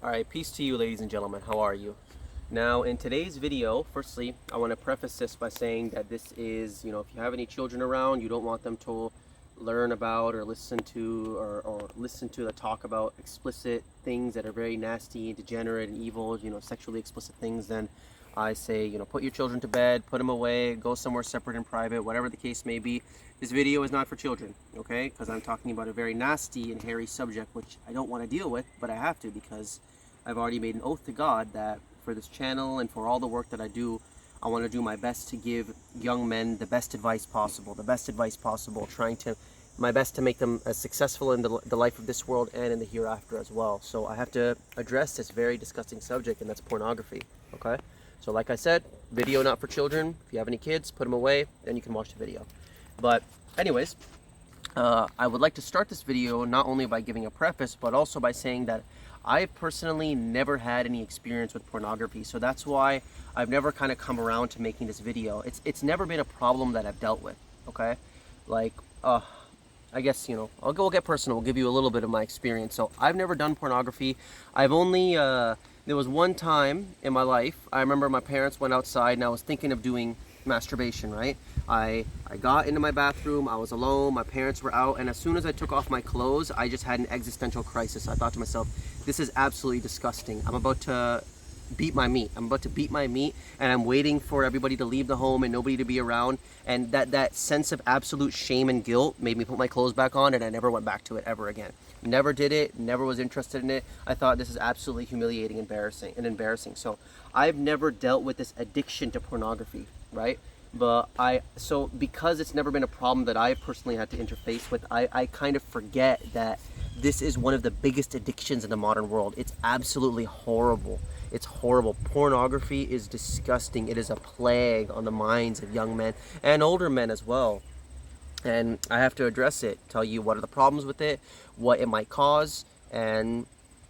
Alright, peace to you ladies and gentlemen, how are you? Now in today's video, firstly, I want to preface this by saying that this is, if you have any children around, you don't want them to learn about or listen to or listen to the talk about explicit things that are very nasty and degenerate and evil, sexually explicit things, then I say, put your children to bed, put them away, go somewhere separate and private, whatever the case may be. This video is not for children, okay? Because I'm talking about a very nasty and hairy subject, which I don't want to deal with, but I have to because I've already made an oath to God that for this channel and for all the work that I do, I want to do my best to give young men the best advice possible, trying to my best to make them as successful in the life of this world and in the hereafter as well. So I have to address this very disgusting subject, and that's pornography, okay? So like I said, video not for children. If you have any kids, put them away, then you can watch the video. But anyways, I would like to start this video not only by giving a preface, but also by saying that I personally never had any experience with pornography. So that's why I've never kind of come around to making this video. It's never been a problem that I've dealt with, okay? Like, I guess, we'll get personal. We'll give you a little bit of my experience. So I've never done pornography. I've only, there was one time in my life, I remember my parents went outside and I was thinking of doing masturbation, right? I got into my bathroom, I was alone, my parents were out, and as soon as I took off my clothes, I just had an existential crisis. I thought to myself, this is absolutely disgusting. I'm about to beat my meat. And I'm waiting for everybody to leave the home and nobody to be around. And that sense of absolute shame and guilt made me put my clothes back on, and I never went back to it ever again. Never did it, never was interested in it. I thought this is absolutely humiliating, embarrassing. So I've never dealt with this addiction to pornography, right? But so because it's never been a problem that I personally had to interface with, I kind of forget that this is one of the biggest addictions in the modern world. It's absolutely horrible. It's horrible. Pornography is disgusting. It is a plague on the minds of young men and older men as well. And I have to address it, tell you what are the problems with it, what it might cause, and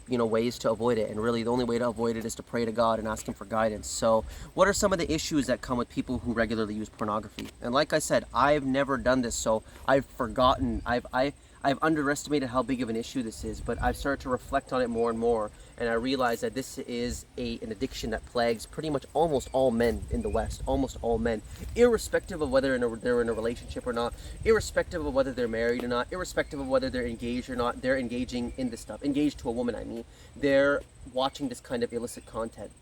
ways to avoid it. And really the only way to avoid it is to pray to God and ask him for guidance. So what are some of the issues that come with people who regularly use pornography? And like I said, I've never done this, so I've forgotten. I've underestimated how big of an issue this is, but I've started to reflect on it more and more, and I realize that this is an addiction that plagues pretty much almost all men in the West, almost all men, irrespective of whether they're in a relationship or not, irrespective of whether they're married or not, irrespective of whether they're engaged or not, they're engaging in this stuff. Engaged to a woman, I mean. They're watching this kind of illicit content.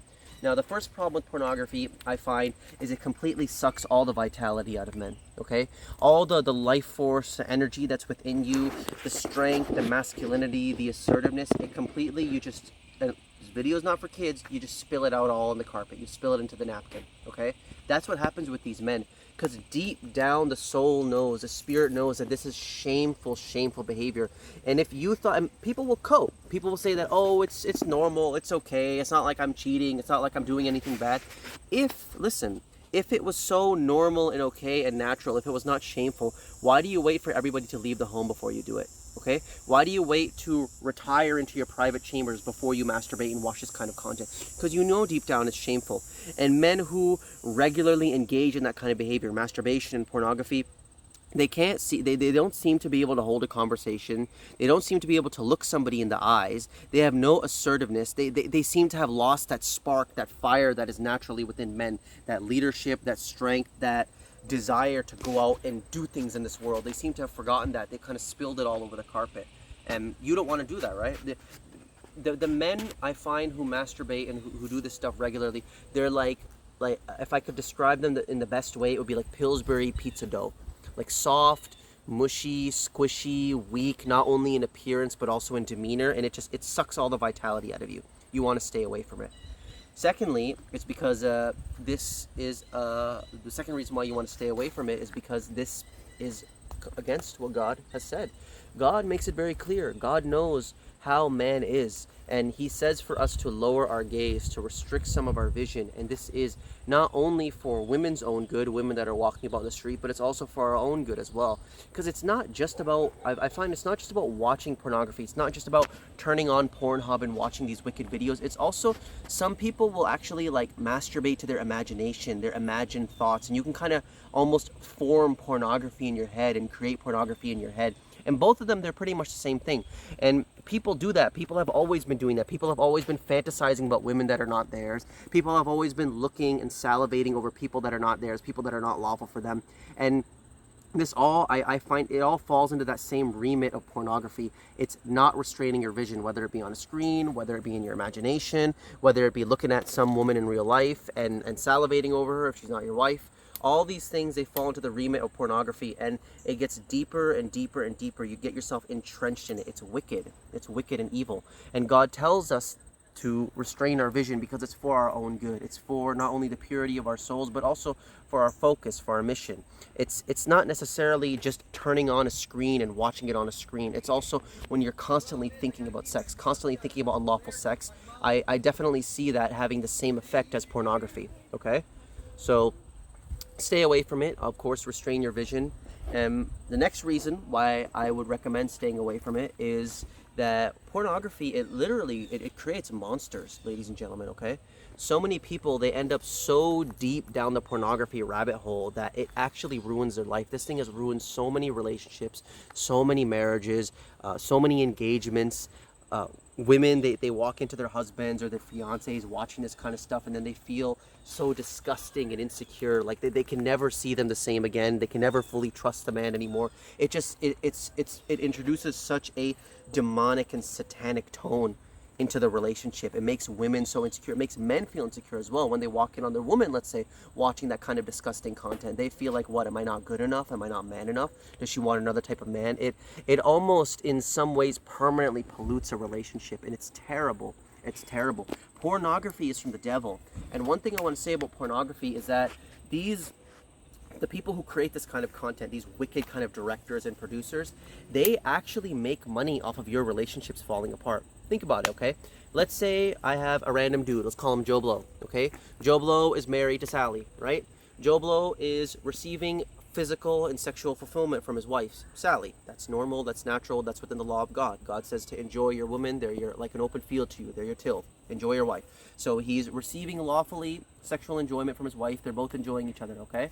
Now, the first problem with pornography, I find, is it completely sucks all the vitality out of men, okay? All the life force, the energy that's within you, the strength, the masculinity, the assertiveness, it completely, this video's not for kids, you just spill it out all on the carpet. You spill it into the napkin, okay? That's what happens with these men. Because deep down the soul knows, the spirit knows that this is shameful behavior. And if you thought, and people will cope. People will say that, oh, it's normal, it's okay, it's not like I'm cheating, it's not like I'm doing anything bad. If it was so normal and okay and natural, if it was not shameful, why do you wait for everybody to leave the home before you do it? Okay? Why do you wait to retire into your private chambers before you masturbate and watch this kind of content? Because you know deep down it's shameful. And men who regularly engage in that kind of behavior, masturbation and pornography, they don't seem to be able to hold a conversation. They don't seem to be able to look somebody in the eyes. They have no assertiveness. They seem to have lost that spark, that fire that is naturally within men, that leadership, that strength, that desire to go out and do things in this world. They seem to have forgotten that. They kind of spilled it all over the carpet. And you don't want to do that, right? The men I find who masturbate and who do this stuff regularly, they're like if I could describe them in the best way, it would be like Pillsbury pizza dough. Like soft, mushy, squishy, weak, not only in appearance but also in demeanor, and it sucks all the vitality out of you. You want to stay away from it. Secondly, it's because the second reason why you want to stay away from it is because this is against what God has said. God makes it very clear. God knows how man is, and he says for us to lower our gaze, to restrict some of our vision. And this is not only for women's own good, women that are walking about the street, but it's also for our own good as well. Because it's not just about, I find it's not just about watching pornography. It's not just about turning on Pornhub and watching these wicked videos. It's also, some people will actually like masturbate to their imagination, their imagined thoughts, and you can kind of almost form pornography in your head and create pornography in your head. And both of them, they're pretty much the same thing. And people do that. People have always been doing that. People have always been fantasizing about women that are not theirs. People have always been looking and salivating over people that are not theirs, people that are not lawful for them. And this all, I find it all falls into that same remit of pornography. It's not restraining your vision, whether it be on a screen, whether it be in your imagination, whether it be looking at some woman in real life and salivating over her if she's not your wife. All these things, they fall into the remit of pornography, and it gets deeper and deeper and deeper. You get yourself entrenched in it. It's wicked. It's wicked and evil. And God tells us to restrain our vision because it's for our own good. It's for not only the purity of our souls, but also for our focus, for our mission. It's not necessarily just turning on a screen and watching it on a screen. It's also when you're constantly thinking about sex, constantly thinking about unlawful sex. I definitely see that having the same effect as pornography, okay? So stay away from it. Of course, restrain your vision. The next reason why I would recommend staying away from it is that pornography, it creates monsters, ladies and gentlemen, okay? So many people, they end up so deep down the pornography rabbit hole that it actually ruins their life. This thing has ruined so many relationships, so many marriages, so many engagements. Women, they walk into their husbands or their fiancés watching this kind of stuff, and then they feel so disgusting and insecure, like they can never see them the same again. They can never fully trust the man anymore. It introduces such a demonic and satanic tone into the relationship. It makes women so insecure. It makes men feel insecure as well when they walk in on their woman, let's say, watching that kind of disgusting content. They feel like, what, am I not good enough? Am I not man enough? Does she want another type of man? It almost in some ways permanently pollutes a relationship, and it's terrible. It's terrible. Pornography is from the devil. And one thing I want to say about pornography is that the people who create this kind of content, these wicked kind of directors and producers, they actually make money off of your relationships falling apart. Think about it, okay? Let's say I have a random dude. Let's call him Joe Blow, okay? Joe Blow is married to Sally, right? Joe Blow is receiving physical and sexual fulfillment from his wife, Sally. That's normal, that's natural, that's within the law of God. God says to enjoy your woman. They're like an open field to you. They're your till. Enjoy your wife. So he's receiving lawfully sexual enjoyment from his wife. They're both enjoying each other, okay?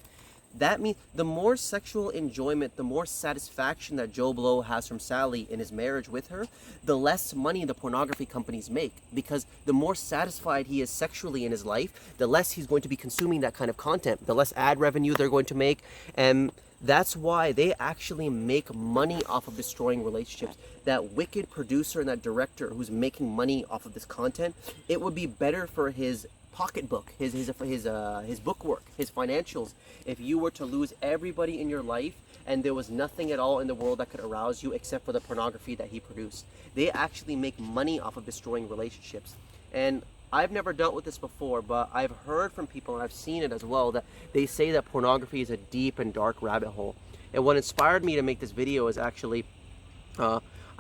That means the more sexual enjoyment, the more satisfaction that Joe Blow has from Sally in his marriage with her, the less money the pornography companies make. Because the more satisfied he is sexually in his life, the less he's going to be consuming that kind of content, the less ad revenue they're going to make. And that's why they actually make money off of destroying relationships. That wicked producer and that director who's making money off of this content, it would be better for his pocketbook, his bookwork, his financials, if you were to lose everybody in your life and there was nothing at all in the world that could arouse you except for the pornography that he produced. They actually make money off of destroying relationships. And I've never dealt with this before, but I've heard from people, and I've seen it as well, that they say that pornography is a deep and dark rabbit hole. And what inspired me to make this video is actually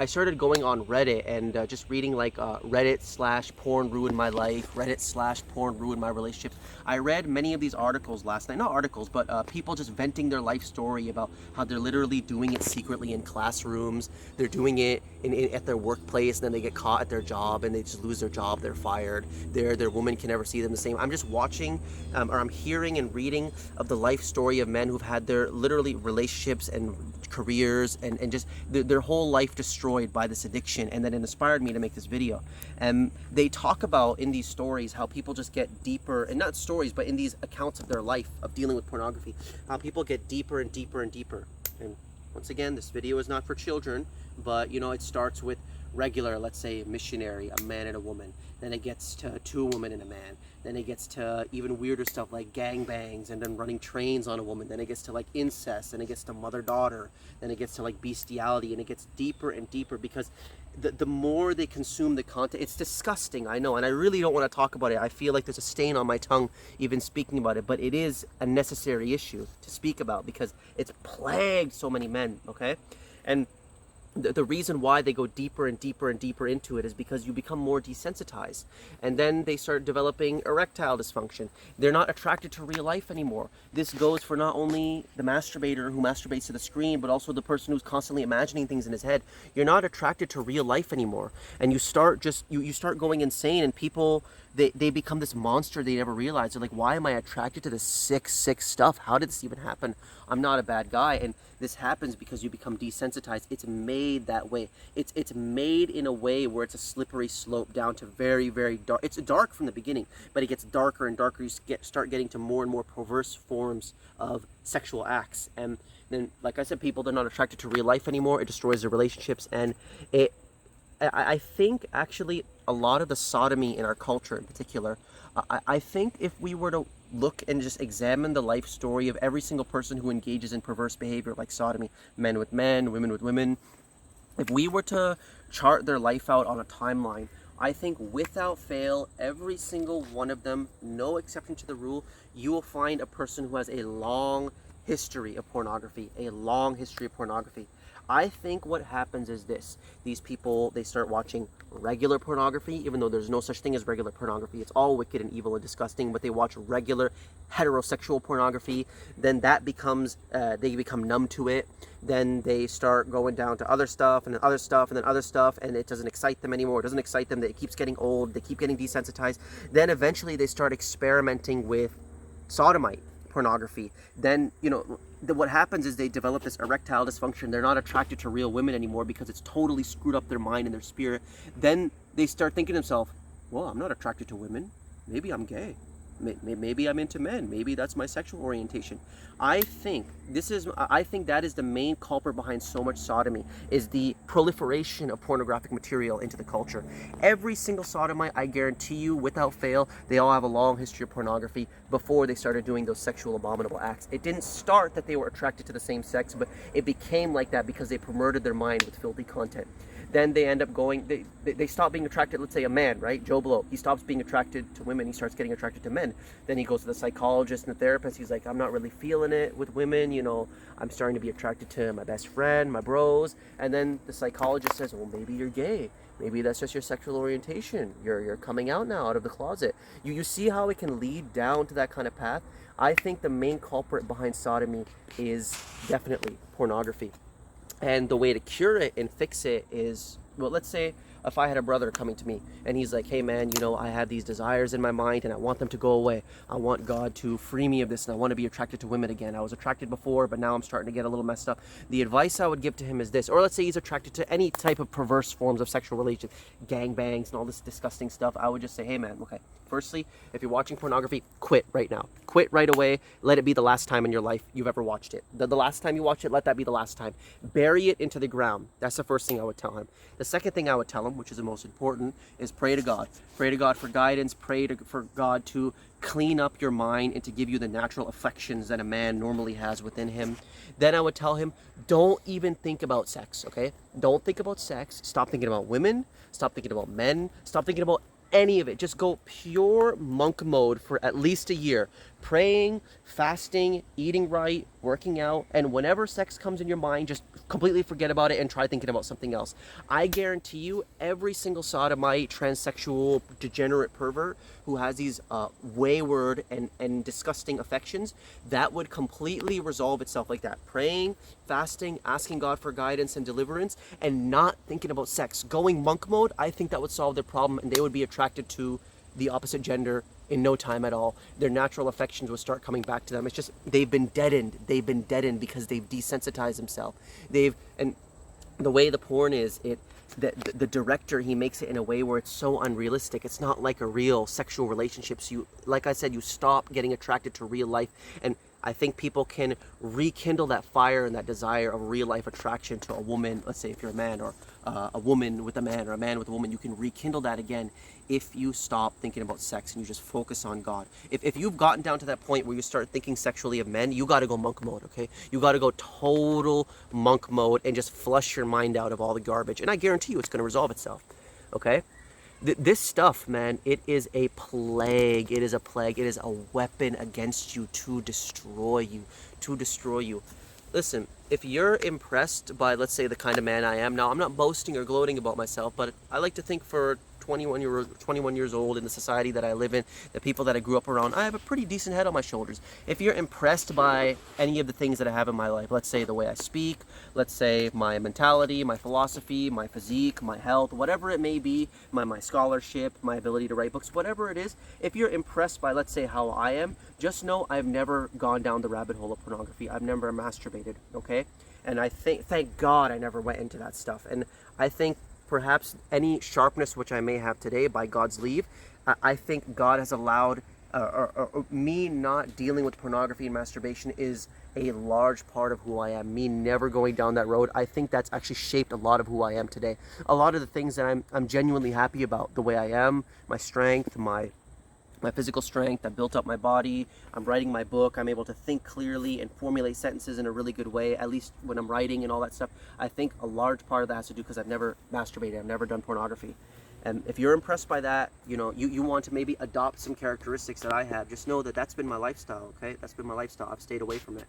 I started going on Reddit and just reading like Reddit/porn ruined my life, Reddit/porn ruined my relationship. I read many of these articles last night, not articles, but people just venting their life story about how they're literally doing it secretly in classrooms. They're doing it at their workplace, and then they get caught at their job and they just lose their job, they're fired. Their woman can never see them the same. I'm just watching or I'm hearing and reading of the life story of men who've had their literally relationships and careers and just their whole life destroyed by this addiction, and then it inspired me to make this video. And they talk about in these stories how people just get deeper, and not stories, but in these accounts of their life of dealing with pornography, how people get deeper and deeper and deeper. And once again, this video is not for children, but you know, it starts with regular, let's say, missionary, a man and a woman. Then it gets to two women and a man. Then it gets to even weirder stuff like gangbangs and then running trains on a woman. Then it gets to like incest, and it gets to mother-daughter. Then it gets to like bestiality, and it gets deeper and deeper because the more they consume the content, it's disgusting, I know, and I really don't want to talk about it. I feel like there's a stain on my tongue even speaking about it, but it is a necessary issue to speak about because it's plagued so many men, okay? And the reason why they go deeper and deeper and deeper into it is because you become more desensitized, and then they start developing erectile dysfunction. They're not attracted to real life anymore. This goes for not only the masturbator who masturbates to the screen, but also the person who's constantly imagining things in his head. You're not attracted to real life anymore, and you start you start going insane, and people, they become this monster they never realize. They're like, why am I attracted to this sick stuff? How did this even happen? I'm not a bad guy. And this happens because you become desensitized. It's made that way. It's made in a way where it's a slippery slope down to very, very dark. It's dark from the beginning, but it gets darker and darker. You start getting to more and more perverse forms of sexual acts. And then, like I said, people, they're not attracted to real life anymore. It destroys their relationships. And I think actually a lot of the sodomy in our culture in particular, I think if we were to look and just examine the life story of every single person who engages in perverse behavior like sodomy, men with men, women with women, if we were to chart their life out on a timeline, I think without fail, every single one of them, no exception to the rule, you will find a person who has a long history of pornography, a long history of pornography. I think what happens is this: these people, they start watching regular pornography, even though there's no such thing as regular pornography. It's all wicked and evil and disgusting, but they watch regular heterosexual pornography. Then that becomes, they become numb to it. Then they start going down to other stuff, and then other stuff, and then other stuff, and it doesn't excite them anymore. It doesn't excite them. It keeps getting old. They keep getting desensitized. Then eventually they start experimenting with sodomite pornography. Then, what happens is they develop this erectile dysfunction. They're not attracted to real women anymore because it's totally screwed up their mind and their spirit. Then they start thinking to themselves, well, I'm not attracted to women. Maybe I'm gay. Maybe I'm into men. Maybe that's my sexual orientation. I think that is the main culprit behind so much sodomy, is the proliferation of pornographic material into the culture. Every single sodomite, I guarantee you, without fail, they all have a long history of pornography before they started doing those sexual abominable acts. It didn't start that they were attracted to the same sex, but it became like that because they perverted their mind with filthy content. Then they end up going, they stop being attracted, let's say a man, right? Joe Blow, he stops being attracted to women, he starts getting attracted to men. Then he goes to the psychologist and the therapist, he's like, I'm not really feeling it with women, I'm starting to be attracted to my best friend, my bros. And then the psychologist says, well, maybe you're gay. Maybe that's just your sexual orientation. You're coming out now, out of the closet. You see how it can lead down to that kind of path? I think the main culprit behind sodomy is definitely pornography. And the way to cure it and fix it is, well, let's say if I had a brother coming to me and he's like, hey man, I have these desires in my mind and I want them to go away. I want God to free me of this and I want to be attracted to women again. I was attracted before, but now I'm starting to get a little messed up. The advice I would give to him is this, or let's say he's attracted to any type of perverse forms of sexual relations, gangbangs and all this disgusting stuff. I would just say, hey man, okay, firstly, if you're watching pornography, quit right now. Quit right away. Let it be the last time in your life you've ever watched it. The last time you watch it, let that be the last time. Bury it into the ground. That's the first thing I would tell him. The second thing I would tell him, which is the most important, is pray to God. Pray to God for guidance. For God to clean up your mind and to give you the natural affections that a man normally has within him. Then I would tell him, don't even think about sex, okay? Don't think about sex. Stop thinking about women. Stop thinking about men. Stop thinking about any of it. Just go pure monk mode for at least a year. Praying, fasting, eating right, working out, and whenever sex comes in your mind, just completely forget about it and try thinking about something else. I guarantee you, every single sodomite, transsexual, degenerate pervert who has these wayward and disgusting affections, that would completely resolve itself like that. Praying, fasting, asking God for guidance and deliverance, and not thinking about sex. Going monk mode, I think that would solve their problem, and they would be attracted to the opposite gender in no time at all. Their natural affections will start coming back to them. It's just they've been deadened. They've been deadened because they've desensitized themselves. And the way the porn is, the director, he makes it in a way where it's so unrealistic. It's not like a real sexual relationship. So like I said, you stop getting attracted to real life. And I think people can rekindle that fire and that desire of real life attraction to a woman. Let's say if you're a man, or a woman with a man, or a man with a woman, you can rekindle that again if you stop thinking about sex and you just focus on God. If you've gotten down to that point where you start thinking sexually of men, you got to go monk mode, okay? You got to go total monk mode and just flush your mind out of all the garbage. And I guarantee you it's going to resolve itself, okay? This stuff, man, it is a plague. It is a plague. It is a weapon against you to destroy you. Listen, if you're impressed by, let's say, the kind of man I am now, I'm not boasting or gloating about myself, but I like to think for 21 years old in the society that I live in, the people that I grew up around, I have a pretty decent head on my shoulders. If you're impressed by any of the things that I have in my life, let's say the way I speak, let's say my mentality, my philosophy, my physique, my health, whatever it may be, my scholarship, my ability to write books, whatever it is, if you're impressed by, let's say, how I am, just know I've never gone down the rabbit hole of pornography. I've never masturbated, okay? And I think, thank God I never went into that stuff. And I think perhaps any sharpness which I may have today, by God's leave, I think God has allowed, or me not dealing with pornography and masturbation is a large part of who I am. Me never going down that road, I think that's actually shaped a lot of who I am today. A lot of the things that I'm genuinely happy about, the way I am, my strength, my physical strength, I built up my body, I'm writing my book, I'm able to think clearly and formulate sentences in a really good way, at least when I'm writing and all that stuff. I think a large part of that has to do because I've never masturbated, I've never done pornography. And if you're impressed by that, you want to maybe adopt some characteristics that I have, just know that that's been my lifestyle, okay? That's been my lifestyle. I've stayed away from it.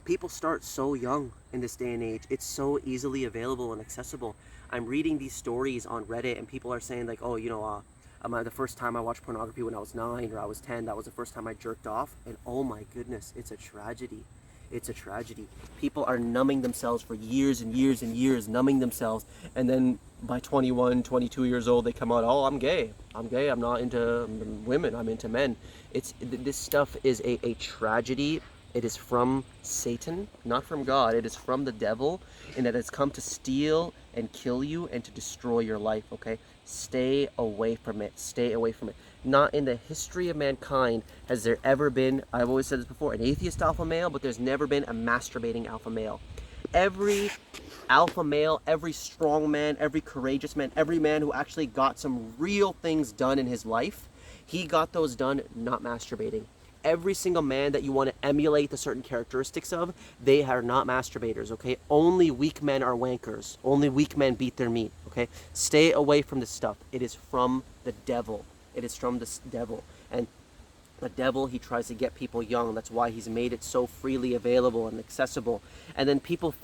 People start so young in this day and age. It's so easily available and accessible. I'm reading these stories on Reddit and people are saying like, oh, the first time I watched pornography when I was 9 or I was 10, that was the first time I jerked off. And oh my goodness, it's a tragedy. It's a tragedy. People are numbing themselves for years and years and years, numbing themselves. And then by 21, 22 years old, they come out, oh, I'm gay. I'm gay. I'm not into women. I'm into men. This stuff is a tragedy. It is from Satan, not from God. It is from the devil, and it has come to steal and kill you and to destroy your life, okay? Stay away from it. Stay away from it. Not in the history of mankind has there ever been, I've always said this before, an atheist alpha male, but there's never been a masturbating alpha male. Every alpha male, every strong man, every courageous man, every man who actually got some real things done in his life, he got those done not masturbating. Every single man that you want to emulate the certain characteristics of, they are not masturbators, okay? Only weak men are wankers. Only weak men beat their meat, okay? Stay away from this stuff. It is from the devil. It is from the devil. And the devil, he tries to get people young. That's why he's made it so freely available and accessible. And then people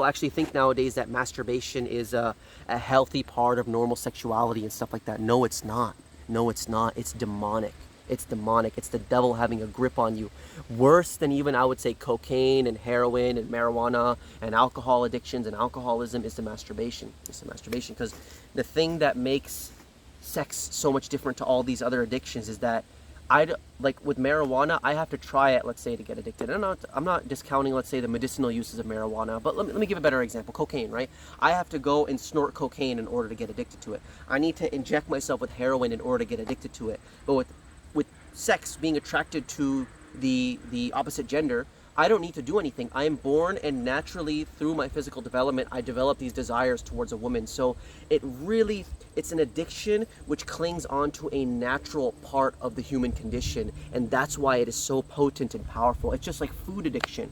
actually think nowadays that masturbation is a healthy part of normal sexuality and stuff like that. No, it's not. No, it's not. It's demonic. It's demonic. It's the devil having a grip on you. Worse than even, I would say, cocaine and heroin and marijuana and alcohol addictions and alcoholism is the masturbation. It's the masturbation, because the thing that makes sex so much different to all these other addictions is that like with marijuana, I have to try it, let's say, to get addicted. I'm not discounting, let's say, the medicinal uses of marijuana, but let me give a better example. Cocaine, right? I have to go and snort cocaine in order to get addicted to it. I need to inject myself with heroin in order to get addicted to it. But with sex, being attracted to the opposite gender, I don't need to do anything. I am born, and naturally through my physical development, I develop these desires towards a woman. So it's an addiction which clings onto a natural part of the human condition, and that's why it is so potent and powerful. It's just like food addiction.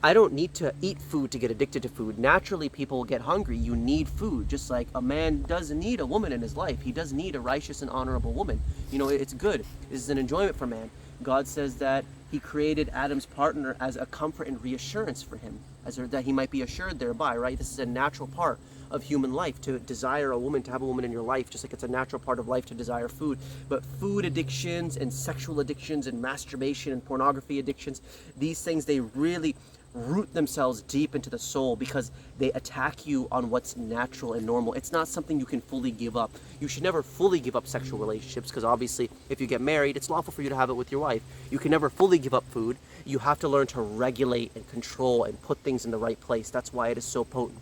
I don't need to eat food to get addicted to food. Naturally, people get hungry. You need food, just like a man does need a woman in his life. He does need a righteous and honorable woman. It's good. This is an enjoyment for man. God says that he created Adam's partner as a comfort and reassurance for him, that he might be assured thereby, right? This is a natural part of human life, to desire a woman, to have a woman in your life, just like it's a natural part of life to desire food. But food addictions and sexual addictions and masturbation and pornography addictions, these things, they really root themselves deep into the soul because they attack you on what's natural and normal. It's not something you can fully give up. You should never fully give up sexual relationships, because obviously if you get married, it's lawful for you to have it with your wife. You can never fully give up food. You have to learn to regulate and control and put things in the right place. That's why it is so potent.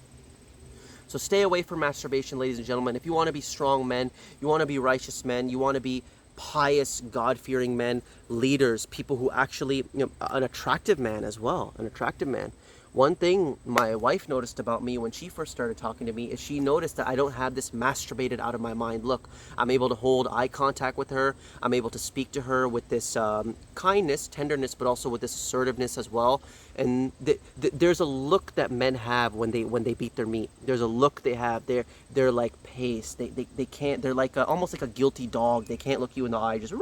So stay away from masturbation, ladies and gentlemen. If you want to be strong men, you want to be righteous men, you want to be pious, God-fearing men, leaders, people who actually, an attractive man as well, an attractive man. One thing my wife noticed about me when she first started talking to me is she noticed that I don't have this masturbated out of my mind look. I'm able to hold eye contact with her. I'm able to speak to her with this kindness, tenderness, but also with this assertiveness as well. And there's a look that men have when they beat their meat. There's a look they have. They're like paced. They can't. They're like almost like a guilty dog. They can't look you in the eye. Just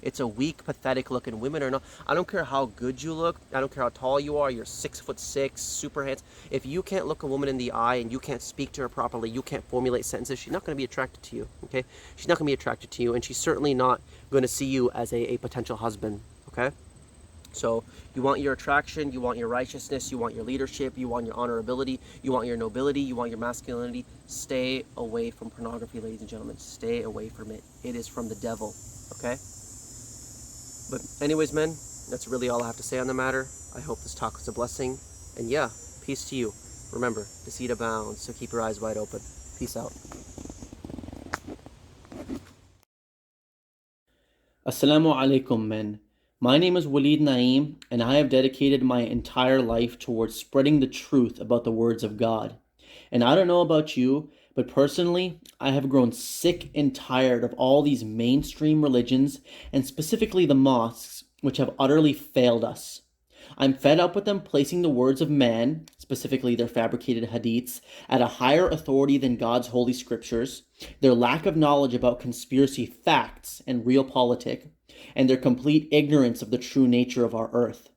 It's a weak, pathetic look, and women are not. I don't care how good you look. I don't care how tall you are. You're 6'6", super handsome. If you can't look a woman in the eye and you can't speak to her properly, you can't formulate sentences, she's not going to be attracted to you, okay? She's not going to be attracted to you, and she's certainly not going to see you as a potential husband, okay? So you want your attraction, you want your righteousness, you want your leadership, you want your honorability, you want your nobility, you want your masculinity. Stay away from pornography, ladies and gentlemen. Stay away from it. It is from the devil, okay? But anyways, men, that's really all I have to say on the matter. I hope this talk was a blessing. And yeah, peace to you. Remember, deceit abounds, so keep your eyes wide open. Peace out. Assalamu alaikum, men. My name is Walid Naeem, and I have dedicated my entire life towards spreading the truth about the words of God. And I don't know about you, but personally, I have grown sick and tired of all these mainstream religions, and specifically the mosques, which have utterly failed us. I'm fed up with them placing the words of man, specifically their fabricated hadiths, at a higher authority than God's holy scriptures, their lack of knowledge about conspiracy facts and realpolitik, and their complete ignorance of the true nature of our earth.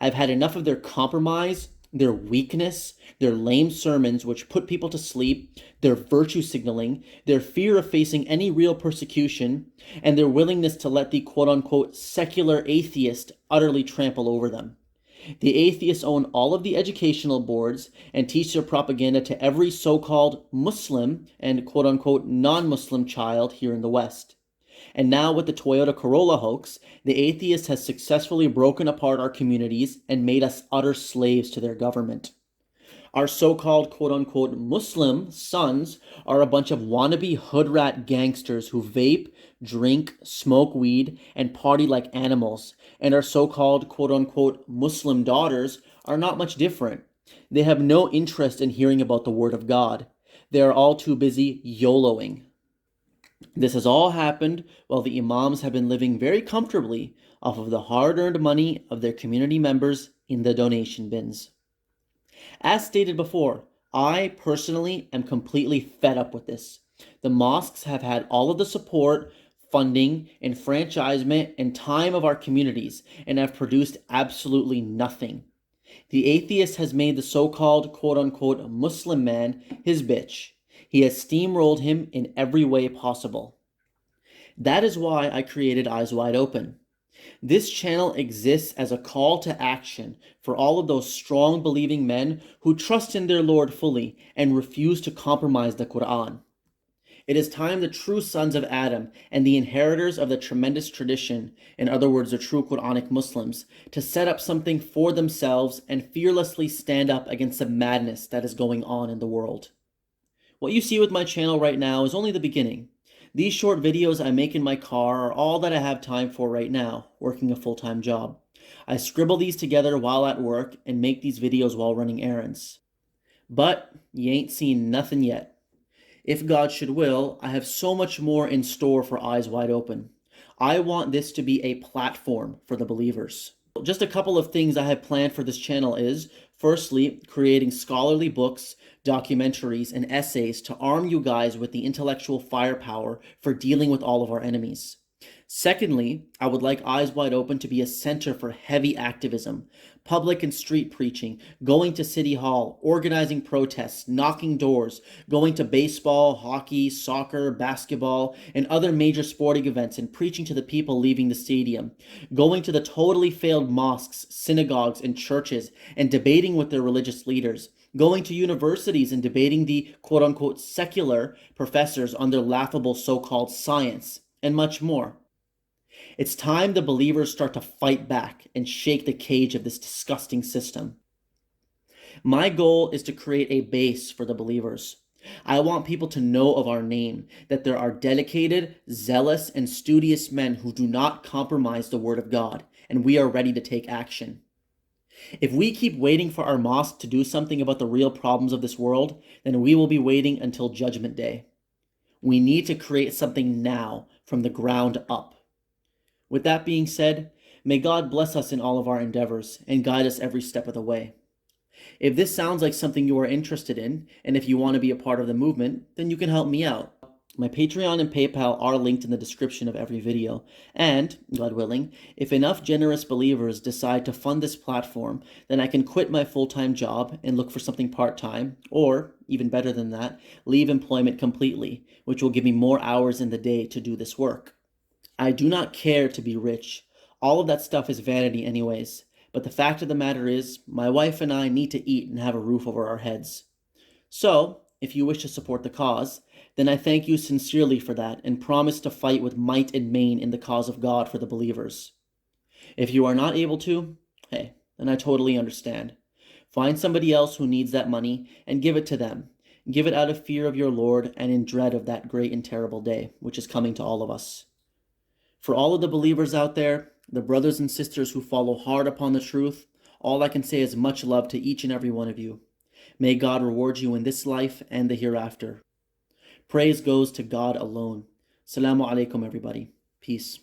I've had enough of their compromise, their weakness, their lame sermons which put people to sleep, their virtue signaling, their fear of facing any real persecution, and their willingness to let the quote-unquote secular atheist utterly trample over them. The atheists own all of the educational boards and teach their propaganda to every so-called Muslim and quote-unquote non-Muslim child here in the West. And now with the Toyota Corolla hoax, the atheist has successfully broken apart our communities and made us utter slaves to their government. Our so-called quote-unquote Muslim sons are a bunch of wannabe hood rat gangsters who vape, drink, smoke weed, and party like animals. And our so-called quote-unquote Muslim daughters are not much different. They have no interest in hearing about the Word of God. They are all too busy YOLOing. This has all happened while the imams have been living very comfortably off of the hard-earned money of their community members in the donation bins. As stated before, I personally am completely fed up with this. The mosques have had all of the support, funding, enfranchisement, and time of our communities and have produced absolutely nothing. The atheist has made the so-called quote-unquote Muslim man his bitch. He has steamrolled him in every way possible. That is why I created Eyes Wide Open. This channel exists as a call to action for all of those strong believing men who trust in their Lord fully and refuse to compromise the Quran. It is time the true sons of Adam and the inheritors of the tremendous tradition, in other words, the true Quranic Muslims, to set up something for themselves and fearlessly stand up against the madness that is going on in the world. What you see with my channel right now is only the beginning. These short videos I make in my car are all that I have time for right now, working a full-time job. I scribble these together while at work and make these videos while running errands. But you ain't seen nothing yet. If God should will, I have so much more in store for Eyes Wide Open. I want this to be a platform for the believers. Just a couple of things I have planned for this channel is, firstly, creating scholarly books, documentaries, and essays to arm you guys with the intellectual firepower for dealing with all of our enemies. Secondly, I would like Eyes Wide Open to be a center for heavy activism, public and street preaching, going to City Hall, organizing protests, knocking doors, going to baseball, hockey, soccer, basketball, and other major sporting events and preaching to the people leaving the stadium, going to the totally failed mosques, synagogues, and churches and debating with their religious leaders, going to universities and debating the quote-unquote secular professors on their laughable so-called science, and much more. It's time the believers start to fight back and shake the cage of this disgusting system. My goal is to create a base for the believers. I want people to know of our name, that there are dedicated, zealous, and studious men who do not compromise the Word of God, and we are ready to take action. If we keep waiting for our mosque to do something about the real problems of this world, then we will be waiting until Judgment Day. We need to create something now, from the ground up. With that being said, may God bless us in all of our endeavors and guide us every step of the way. If this sounds like something you are interested in, and if you want to be a part of the movement, then you can help me out. My Patreon and PayPal are linked in the description of every video. And, God willing, if enough generous believers decide to fund this platform, then I can quit my full-time job and look for something part-time, or, even better than that, leave employment completely, which will give me more hours in the day to do this work. I do not care to be rich. All of that stuff is vanity anyways. But the fact of the matter is, my wife and I need to eat and have a roof over our heads. So, if you wish to support the cause, then I thank you sincerely for that and promise to fight with might and main in the cause of God for the believers. If you are not able to, hey, then I totally understand. Find somebody else who needs that money and give it to them. Give it out of fear of your Lord and in dread of that great and terrible day, which is coming to all of us. For all of the believers out there, the brothers and sisters who follow hard upon the truth, all I can say is much love to each and every one of you. May God reward you in this life and the hereafter. Praise goes to God alone. Assalamu alaikum, everybody. Peace.